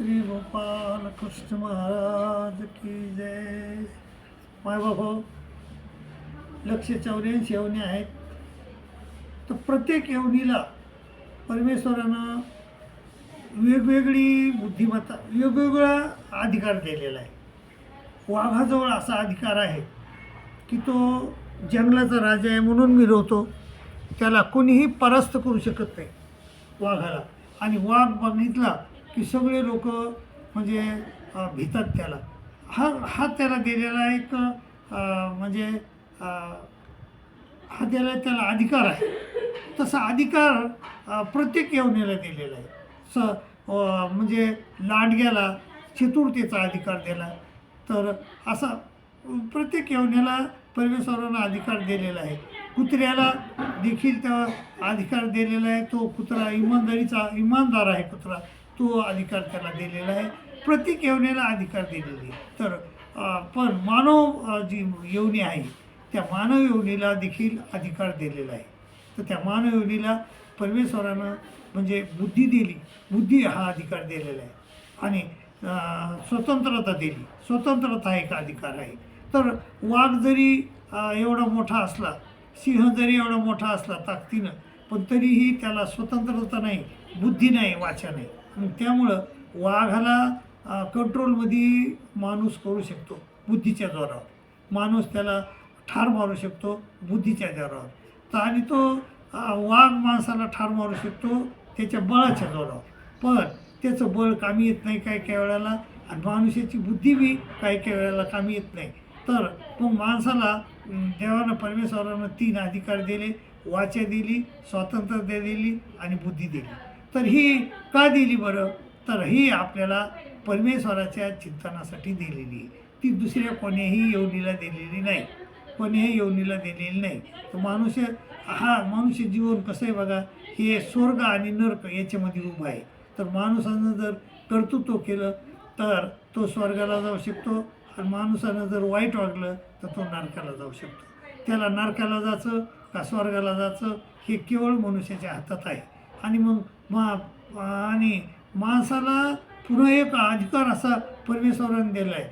श्री गोपाल कृष्ण महाराज की जय. मायबाबा, 184 यवनी आहेत. तर प्रत्येक यवनीला परमेश्वरानं वेगवेगळी बुद्धिमत्ता, वेगवेगळा अधिकार दिलेला आहे. वाघाजवळ असा अधिकार आहे की तो जंगलाचा राजा आहे म्हणून मिरवतो, त्याला कोणीही परास्त करू शकत नाही वाघाला. आणि वाघ बघितला की सगळे लोक म्हणजे भितात त्याला. हा त्याला दिलेला एक म्हणजे हा त्याला अधिकार आहे. तसा अधिकार प्रत्येक यवनीला दिलेला आहे. म्हणजे लांडग्याला चतुर्थीचा अधिकार दिला. तर असा प्रत्येक यवनीला परमेश्वरानं अधिकार दिलेला आहे. कुत्र्याला देखील त्या अधिकार दिलेला आहे. तो कुत्रा इमानदार आहे कुत्रा, तो अधिकार त्याला दिलेला आहे. प्रत्येक यवनीला अधिकार दिलेले आहे. तर पण मानव जी यवनी आहे त्या मानव यवनीला देखील अधिकार दिलेला आहे. तर त्या मानव यवनीला परमेश्वरानं म्हणजे बुद्धी दिली, बुद्धी हा अधिकार दिलेला आहे. आणि स्वतंत्रता दिली, स्वतंत्रता एक अधिकार आहे. तर वाघ जरी एवढा मोठा असला, सिंह जरी एवढा मोठा असला ताकदीनं, पण तरीही त्याला स्वतंत्रता नाही, बुद्धी नाही, वाचा नाही. आणि त्यामुळं वाघाला कंट्रोलमध्ये माणूस करू शकतो बुद्धीच्या जोरावर. माणूस त्याला ठार मारू शकतो बुद्धीच्या जोरावर. तर आणि तो वाघ माणसाला ठार मारू शकतो त्याच्या बळाच्या जोरावर. पण त्याचं बळ कामी येत नाही काही काही वेळेला, आणि माणसाची बुद्धी बी काही काही वेळेला कामी येत नाही. तर मग माणसाला देवानं परमेश्वरानं 3 अधिकार दिले, वाचा दिली, स्वातंत्र्य दिली आणि बुद्धी दिली. तर ही का दिली बरं? तर ही आपल्याला परमेश्वराच्या चिंतनासाठी दिलेली आहे. ती दुसऱ्या कोणीही यवनीला दिलेली नाही, कोणीही यवनीला दिलेली नाही. तर मनुष्य जीवन कसं आहे बघा, हे स्वर्ग आणि नरक याच्यामध्ये उभं आहे. तर माणसानं जर कर्तृत्व केलं तर तो स्वर्गाला जाऊ शकतो, आणि माणसानं जर वाईट वागलं तर तो नरकाला जाऊ शकतो. त्याला नरकाला जायचं का स्वर्गाला जायचं हे केवळ मनुष्याच्या हातात आहे. आणि मग आणि माणसाला पुन्हा एक अधिकार असा परमेश्वराने दिला आहे.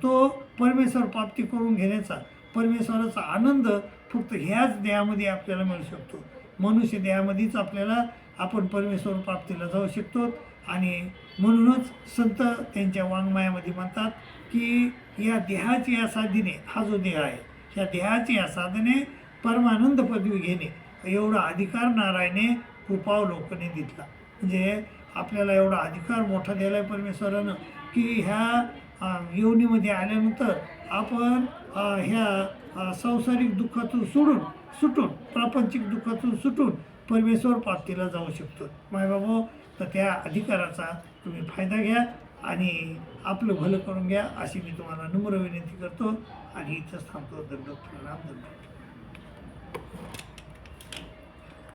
तो परमेश्वर प्राप्ती करून घेण्याचा, परमेश्वराचा आनंद फक्त ह्याच देहामध्ये आपल्याला मिळू शकतो. मनुष्य देहामध्येच आपण परमेश्वर प्राप्तीला जाऊ शकतो. आणि म्हणूनच संत त्यांच्या वाङ्मयामध्ये म्हणतात की या देहाची या साधने, हा जो देह आहे ह्या देहाची या साधने परमानंद पदवी घेणे एवढा अधिकार नारायणे कृपावलोकने दिला. म्हणजे आपल्याला एवढा अधिकार मोठा दिला आहे परमेश्वरानं की ह्या योनीमध्ये आल्यानंतर आपण ह्या सांसारिक दुःखातून सुटून प्रापंचिक दुःखातून सुटून परमेश्वर प्राप्तीला जाऊ शकतो. मायबाबा, तर त्या अधिकाराचा तुम्ही फायदा घ्या आणि आपलं भलं करून घ्या अशी मी तुम्हाला नम्र विनंती करतो. आणि इथंच थांबतो. दंडवत प्रणाम.